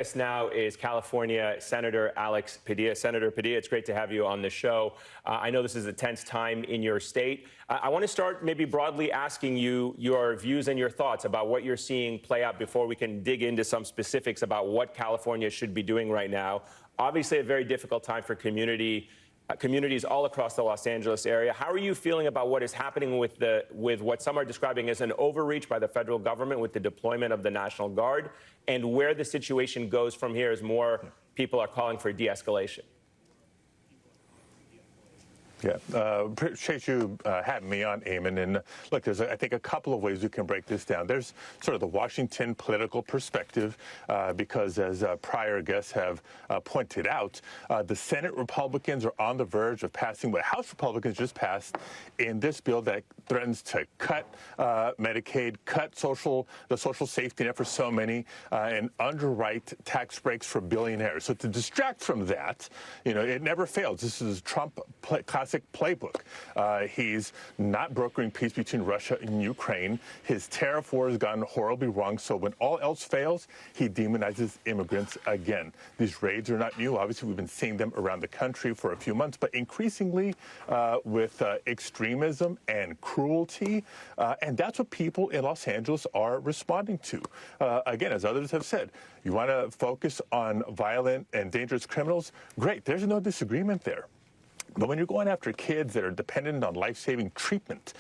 This now is California Senator Alex Padilla. Senator Padilla, it's great to have you on the show. I know this is a tense time in your state. I want to start maybe broadly asking you your views and your thoughts about what you're seeing play out before we can dig into some specifics about what California should be doing right now. Obviously, a very difficult time for communities all across the Los Angeles area. How are you feeling about what is happening with what some are describing as an overreach by the federal government with the deployment of the National Guard, and where the situation goes from here as more people are calling for de-escalation? Yeah, appreciate you having me on, Eamon. And look, there's, I think, a couple of ways we can break this down. There's sort of the Washington political perspective, because as prior guests have pointed out, the Senate Republicans are on the verge of passing what House Republicans just passed in this bill that threatens to cut Medicaid, cut the social safety net for so many, and underwrite tax breaks for billionaires. So to distract from that, you know, it never fails. This is Trump classic playbook. He's not brokering peace between Russia and Ukraine. His tariff war has gone horribly wrong. So when all else fails, he demonizes immigrants again. These raids are not new. Obviously, we've been seeing them around the country for a few months, but increasingly with extremism and cruelty. And that's what people in Los Angeles are responding to. Again, as others have said, you want to focus on violent and dangerous criminals? Great. There's no disagreement there. But when you're going after kids that are dependent on life-saving treatment,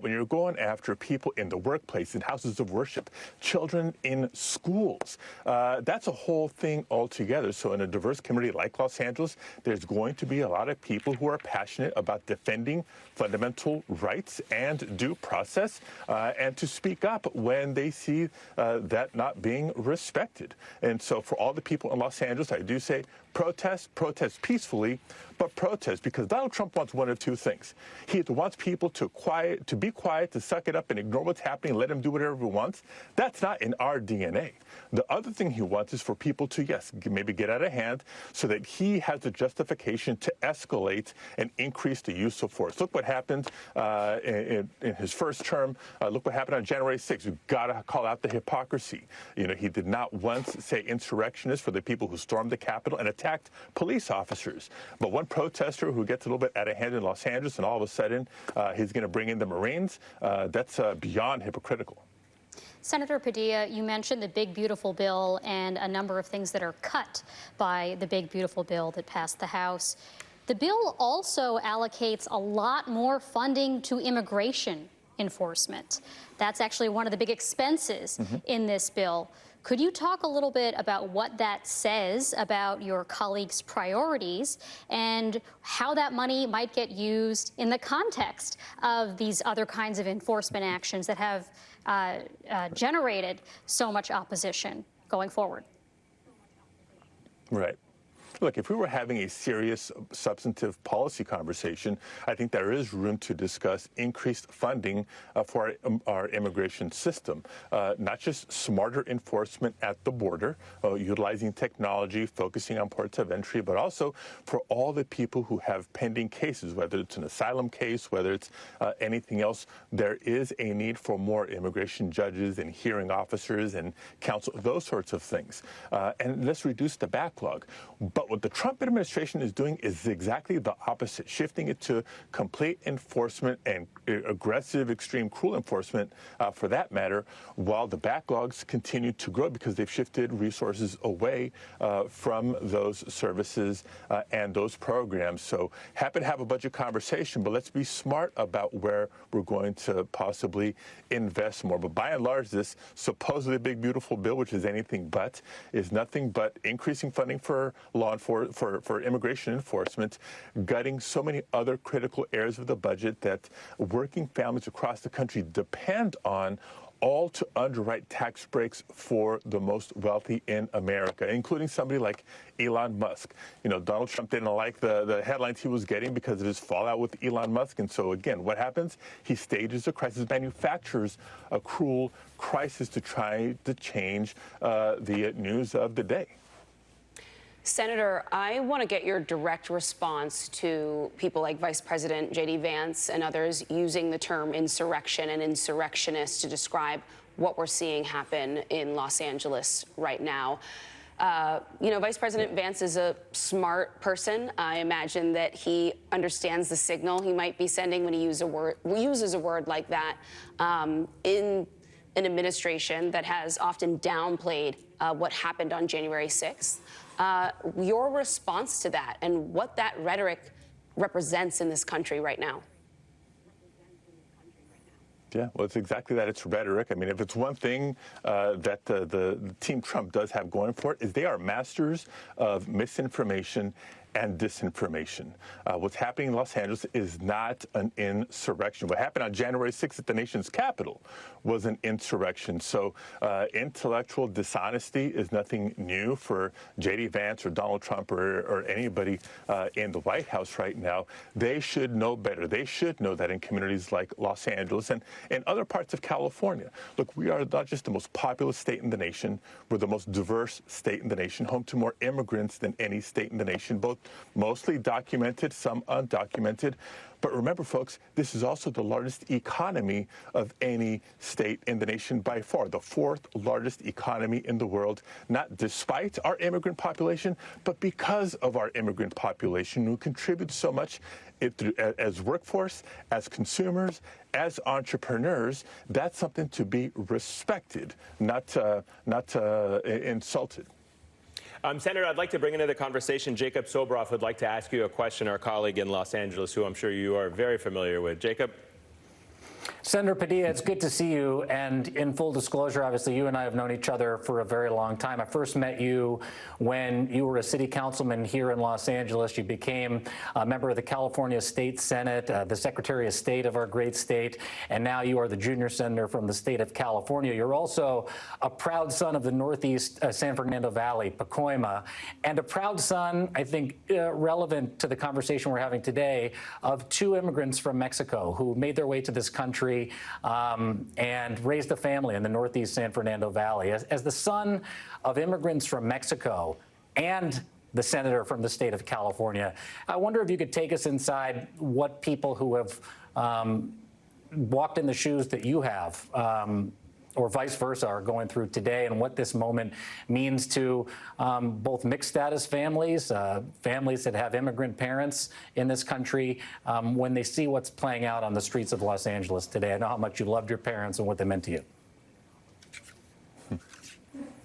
when you're going after people in the workplace, in houses of worship, children in schools, that's a whole thing altogether. So in a diverse community like Los Angeles, there's going to be a lot of people who are passionate about defending fundamental rights and due process, and to speak up when they see that not being respected. And so for all the people in Los Angeles, I do say protest peacefully, but protest because Donald Trump wants one of two things. He either wants people to be quiet, to suck it up and ignore what's happening, let him do whatever he wants. That's not in our DNA. The other thing he wants is for people to, yes, maybe get out of hand so that he has the justification to escalate and increase the use of force. Look what happened in his first term. Look what happened on January 6th. We've got to call out the hypocrisy. You know, he did not once say insurrectionists for the people who stormed the Capitol and attacked police officers. But one protester who gets a little bit out of hand in Los Angeles and all of a sudden he's going to bring in the Marines, that's beyond hypocritical. Senator Padilla, you mentioned the Big Beautiful Bill and a number of things that are cut by the Big Beautiful Bill that passed the House. The bill also allocates a lot more funding to immigration enforcement. That's actually one of the big expenses in this bill. Could you talk a little bit about what that says about your colleagues' priorities and how that money might get used in the context of these other kinds of enforcement actions that have generated so much opposition going forward? Right. Look, if we were having a serious substantive policy conversation, I think there is room to discuss increased funding for our immigration system, not just smarter enforcement at the border, utilizing technology, focusing on ports of entry, but also for all the people who have pending cases, whether it's an asylum case, whether it's anything else. There is a need for more immigration judges and hearing officers and counsel, those sorts of things. And let's reduce the backlog. But what the Trump administration is doing is exactly the opposite, shifting it to complete enforcement and aggressive, extreme, cruel enforcement, for that matter, while the backlogs continue to grow because they've shifted resources away from those services and those programs. So happy to have a budget conversation, but let's be smart about where we're going to possibly invest more. But by and large, this supposedly big, beautiful bill, which is anything but, is nothing but increasing funding for law enforcement, for immigration enforcement, gutting so many other critical areas of the budget that working families across the country depend on, all to underwrite tax breaks for the most wealthy in America, including somebody like Elon Musk. You know, Donald Trump didn't like the headlines he was getting because of his fallout with Elon Musk. And so, again, what happens? He stages a crisis, manufactures a cruel crisis to try to change the news of the day. Senator, I want to get your direct response to people like Vice President J.D. Vance and others using the term insurrection and insurrectionist to describe what we're seeing happen in Los Angeles right now. Vice President Vance is a smart person. I imagine that he understands the signal he might be sending when he uses a word like that in an administration that has often downplayed what happened on January 6th. Your response to that and what that rhetoric represents in this country right now? Yeah, well, it's exactly that. It's rhetoric. I mean, if it's one thing that the Team Trump does have going for it, is they are masters of misinformation and disinformation. What's happening in Los Angeles is not an insurrection. What happened on January 6th at the nation's capital was an insurrection. So intellectual dishonesty is nothing new for J.D. Vance or Donald Trump or anybody in the White House right now. They should know better. They should know that in communities like Los Angeles and in other parts of California. Look, we are not just the most populous state in the nation, we're the most diverse state in the nation, home to more immigrants than any state in the nation, both mostly documented, some undocumented. But remember, folks, this is also the largest economy of any state in the nation by far, the fourth largest economy in the world, not despite our immigrant population, but because of our immigrant population who contributes so much as workforce, as consumers, as entrepreneurs. That's something to be respected, not insulted. Senator, I'd like to bring into the conversation Jacob Sobroff would like to ask you a question, our colleague in Los Angeles, who I'm sure you are very familiar with. Jacob? Senator Padilla, it's good to see you. And in full disclosure, obviously, you and I have known each other for a very long time. I first met you when you were a city councilman here in Los Angeles. You became a member of the California State Senate, the Secretary of State of our great state, and now you are the junior senator from the state of California. You're also a proud son of the Northeast San Fernando Valley, Pacoima, and a proud son, I think, relevant to the conversation we're having today, of two immigrants from Mexico who made their way to this country and raised a family in the Northeast San Fernando Valley. As the son of immigrants from Mexico and the senator from the state of California, I wonder if you could take us inside what people who have walked in the shoes that you have or vice versa are going through today, and what this moment means to both mixed status families, families that have immigrant parents in this country, when they see what's playing out on the streets of Los Angeles today. I know how much you loved your parents and what they meant to you.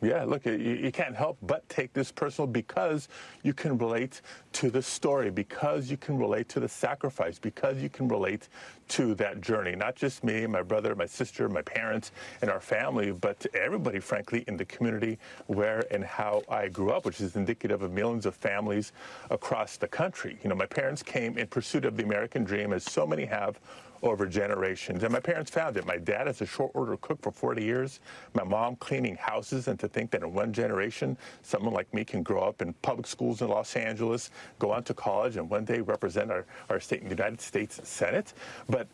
Yeah, look, you can't help but take this personal because you can relate to the story, because you can relate to the sacrifice, because you can relate to that journey. Not just me, my brother, my sister, my parents, and our family, but to everybody, frankly, in the community where and how I grew up, which is indicative of millions of families across the country. You know, my parents came in pursuit of the American dream, as so many have over generations. And my parents found it. My dad as a short order cook for 40 years, my mom cleaning houses, and to think that in one generation, someone like me can grow up in public schools in Los Angeles, go on to college, and one day represent our state in the United States Senate. But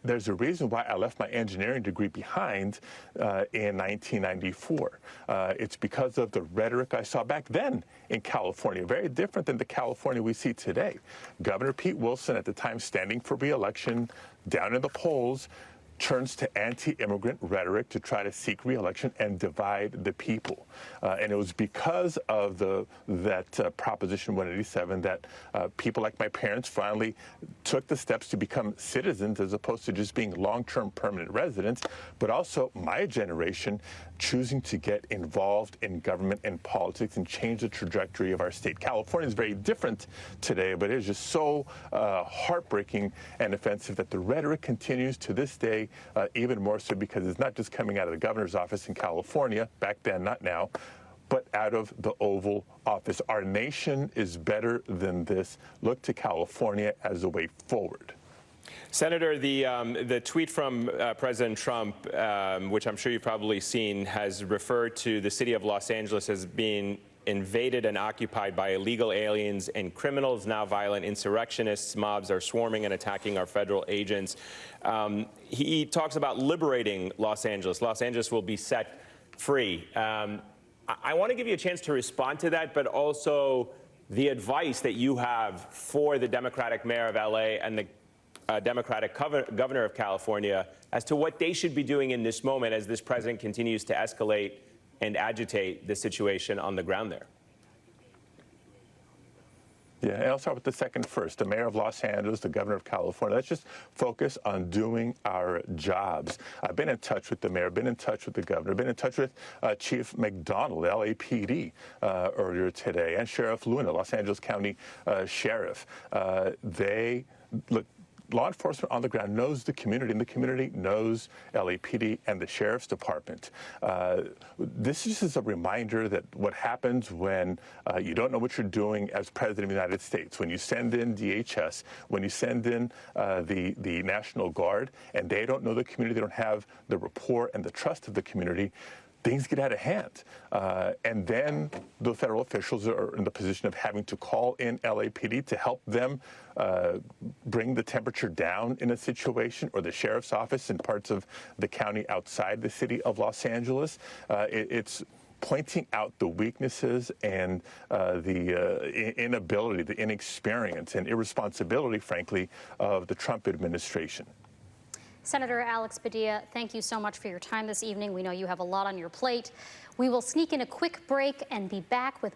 there's a reason why I left my engineering degree behind in 1994. It's because of the rhetoric I saw back then in California, very different than the California we see today. Governor Pete Wilson, at the time standing for re-election, down in the polls, turns to anti-immigrant rhetoric to try to seek re-election and divide the people. And it was because of that Proposition 187 that people like my parents finally took the steps to become citizens as opposed to just being long-term permanent residents, but also my generation choosing to get involved in government and politics and change the trajectory of our state. California is very different today, but it is just so heartbreaking and offensive that the rhetoric continues to this day, even more so because it's not just coming out of the governor's office in California, back then, not now, but out of the Oval Office. Our nation is better than this. Look to California as a way forward. Senator, the tweet from President Trump, which I'm sure you've probably seen, has referred to the city of Los Angeles as being invaded and occupied by illegal aliens and criminals, now violent insurrectionists. Mobs are swarming and attacking our federal agents. He talks about liberating Los Angeles. Los Angeles will be set free. I want to give you a chance to respond to that, but also the advice that you have for the Democratic mayor of LA and the Democratic governor of California as to what they should be doing in this moment as this president continues to escalate and agitate the situation on the ground there? Yeah, and I'll start with the second first. The mayor of Los Angeles, the governor of California, let's just focus on doing our jobs. I've been in touch with the mayor, been in touch with the governor, been in touch with Chief McDonald, LAPD, earlier today, and Sheriff Luna, Los Angeles County Sheriff. They look. Law enforcement on the ground knows the community, and the community knows LAPD and the Sheriff's Department. This is just a reminder that what happens when you don't know what you're doing as President of the United States, when you send in DHS, when you send in the National Guard, and they don't know the community, they don't have the rapport and the trust of the community, things get out of hand. And then the federal officials are in the position of having to call in LAPD to help them bring the temperature down in a situation, or the sheriff's office in parts of the county outside the city of Los Angeles. It's pointing out the weaknesses and the inability, the inexperience and irresponsibility, frankly, of the Trump administration. Senator Alex Padilla, thank you so much for your time this evening. We know you have a lot on your plate. We will sneak in a quick break and be back with more.